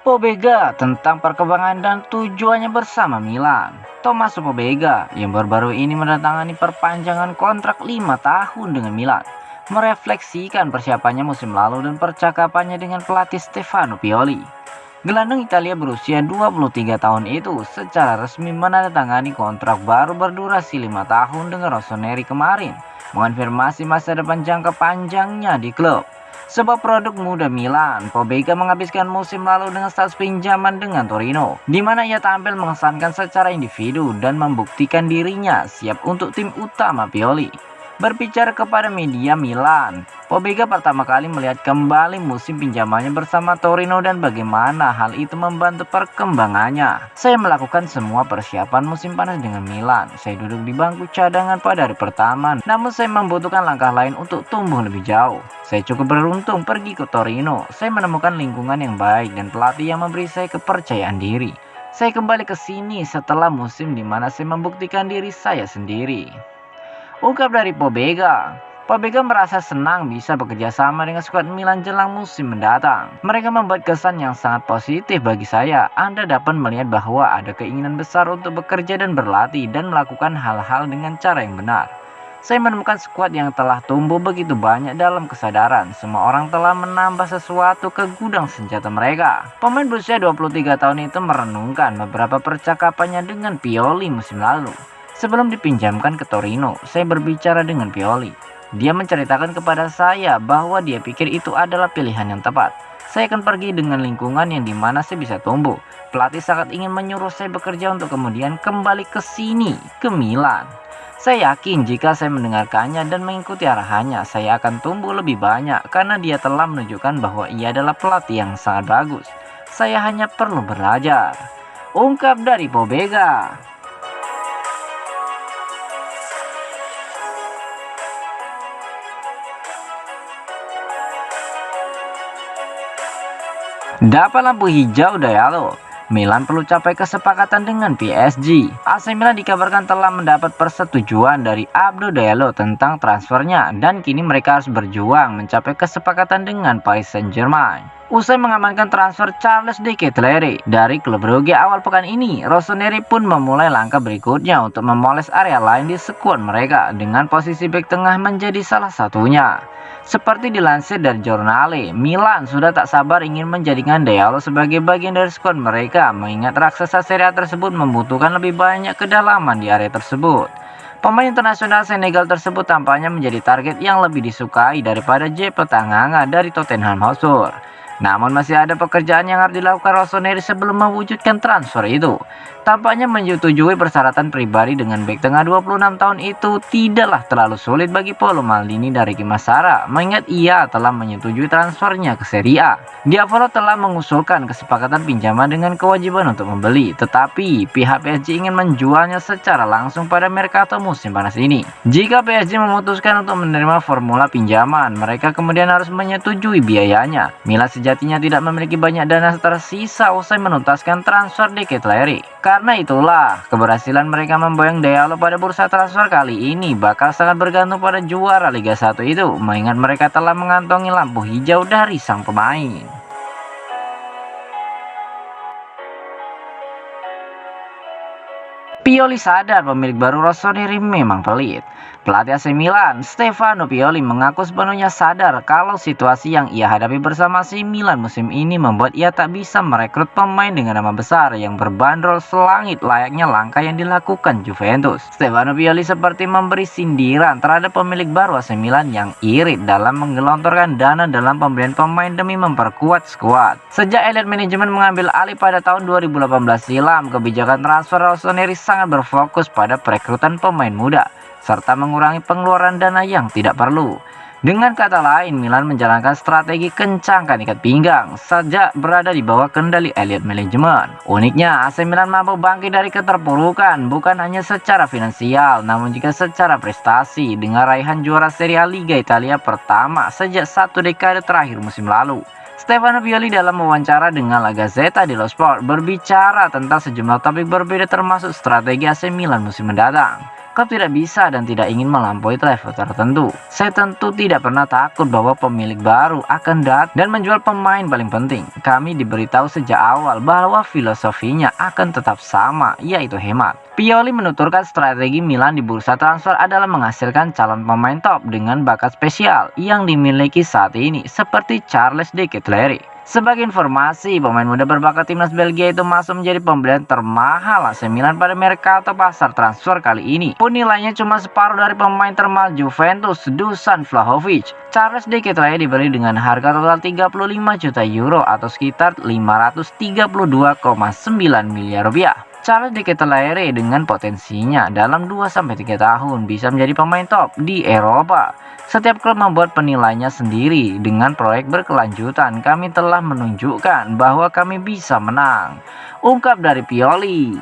Pobega tentang perkembangan dan tujuannya bersama Milan. Tommaso Pobega yang baru-baru ini menandatangani perpanjangan kontrak 5 tahun dengan Milan, merefleksikan persiapannya musim lalu dan percakapannya dengan pelatih Stefano Pioli. Gelandang Italia berusia 23 tahun itu secara resmi menandatangani kontrak baru berdurasi 5 tahun dengan Rossoneri kemarin, mengonfirmasi masa depan jangka panjangnya di klub. Sebab produk muda Milan, Pobega menghabiskan musim lalu dengan status pinjaman dengan Torino, di mana ia tampil mengesankan secara individu dan membuktikan dirinya siap untuk tim utama Pioli. Berbicara kepada media Milan, Pobega pertama kali melihat kembali musim pinjamannya bersama Torino dan bagaimana hal itu membantu perkembangannya. Saya melakukan semua persiapan musim panas dengan Milan. Saya duduk di bangku cadangan pada hari pertama, namun saya membutuhkan langkah lain untuk tumbuh lebih jauh. Saya cukup beruntung pergi ke Torino. Saya menemukan lingkungan yang baik dan pelatih yang memberi saya kepercayaan diri. Saya kembali ke sini setelah musim di mana saya membuktikan diri saya sendiri. Ungkap dari Pobega. Pobega merasa senang bisa bekerja sama dengan skuad Milan jelang musim mendatang. Mereka membuat kesan yang sangat positif bagi saya. Anda dapat melihat bahwa ada keinginan besar untuk bekerja dan berlatih dan melakukan hal-hal dengan cara yang benar. Saya menemukan skuad yang telah tumbuh begitu banyak dalam kesadaran. Semua orang telah menambah sesuatu ke gudang senjata mereka. Pemain berusia 23 tahun itu merenungkan beberapa percakapannya dengan Pioli musim lalu. Sebelum dipinjamkan ke Torino, saya berbicara dengan Pioli. Dia menceritakan kepada saya bahwa dia pikir itu adalah pilihan yang tepat. Saya akan pergi dengan lingkungan yang dimana saya bisa tumbuh. Pelatih sangat ingin menyuruh saya bekerja untuk kemudian kembali ke sini, ke Milan. Saya yakin jika saya mendengarkannya dan mengikuti arahannya, saya akan tumbuh lebih banyak karena dia telah menunjukkan bahwa ia adalah pelatih yang sangat bagus. Saya hanya perlu belajar. Ungkap dari Pobega. Dapat lampu hijau Diallo. Milan perlu capai kesepakatan dengan PSG. AC Milan dikabarkan telah mendapat persetujuan dari Abdou Diallo tentang transfernya dan kini mereka harus berjuang mencapai kesepakatan dengan Paris Saint-Germain. Usai mengamankan transfer Charles De Ketelaere dari klub Brugge awal pekan ini, Rossoneri pun memulai langkah berikutnya untuk memoles area lain di skuad mereka dengan posisi bek tengah menjadi salah satunya. Seperti dilansir dari Giornale, Milan sudah tak sabar ingin menjadikan Diallo sebagai bagian dari skuad mereka, mengingat raksasa Serie A tersebut membutuhkan lebih banyak kedalaman di area tersebut. Pemain internasional Senegal tersebut tampaknya menjadi target yang lebih disukai daripada Jeppe Tanganga dari Tottenham Hotspur. Namun masih ada pekerjaan yang harus dilakukan Rossoneri sebelum mewujudkan transfer itu. Tampaknya menyetujui persyaratan pribadi dengan bek tengah 26 tahun itu tidaklah terlalu sulit bagi Paolo Maldini dari Kimasara, mengingat ia telah menyetujui transfernya ke Serie A. Diavolo telah mengusulkan kesepakatan pinjaman dengan kewajiban untuk membeli, tetapi pihak PSG ingin menjualnya secara langsung pada Mercato musim panas ini. Jika PSG memutuskan untuk menerima formula pinjaman, mereka kemudian harus menyetujui biayanya. Milan sejatinya tidak memiliki banyak dana tersisa usai menuntaskan transfer De Ketelaere. Karena itulah, keberhasilan mereka memboyong Diallo pada bursa transfer kali ini bakal sangat bergantung pada juara Liga 1 itu, mengingat mereka telah mengantongi lampu hijau dari sang pemain. Pioli sadar pemilik baru Rossoneri memang pelit. Pelatih AC Milan, Stefano Pioli, mengaku sepenuhnya sadar kalau situasi yang ia hadapi bersama AC Milan musim ini membuat ia tak bisa merekrut pemain dengan nama besar yang berbandrol selangit layaknya langkah yang dilakukan Juventus. Stefano Pioli seperti memberi sindiran terhadap pemilik baru AC Milan yang irit dalam menggelontorkan dana dalam pembelian pemain demi memperkuat skuad. Sejak Elite Management mengambil alih pada tahun 2018 silam, kebijakan transfer Rossoneri sangat berfokus pada perekrutan pemain muda serta mengurangi pengeluaran dana yang tidak perlu. Dengan kata lain, Milan menjalankan strategi kencangkan ikat pinggang sejak berada di bawah kendali Elliott Management. Uniknya, AC Milan mampu bangkit dari keterpurukan bukan hanya secara finansial, namun juga secara prestasi dengan raihan juara Serie A Liga Italia pertama sejak 1 dekade terakhir musim lalu. Stefano Pioli dalam wawancara dengan La Gazzetta dello Sport berbicara tentang sejumlah topik berbeda termasuk strategi AC Milan musim mendatang. Klub tidak bisa dan tidak ingin melampaui level tertentu. Saya tentu tidak pernah takut bahwa pemilik baru akan datang dan menjual pemain paling penting. Kami diberitahu sejak awal bahwa filosofinya akan tetap sama, yaitu hemat. Pioli menuturkan strategi Milan di bursa transfer adalah menghasilkan calon pemain top dengan bakat spesial yang dimiliki saat ini, seperti Charles De Ketelaere. Sebagai informasi, pemain muda berbakat timnas Belgia itu masuk menjadi pembelian termahal AC Milan pada mercato pasar transfer kali ini. Pun nilainya cuma separuh dari pemain termahal Juventus, Dusan Vlahovic. Charles De Ketelaere dibeli dengan harga total 35 juta euro atau sekitar 532,9 miliar rupiah. Charles De Ketelaere dengan potensinya dalam 2-3 tahun bisa menjadi pemain top di Eropa. Setiap klub membuat penilaiannya sendiri. Dengan proyek berkelanjutan, kami telah menunjukkan bahwa kami bisa menang, ungkap dari Pioli.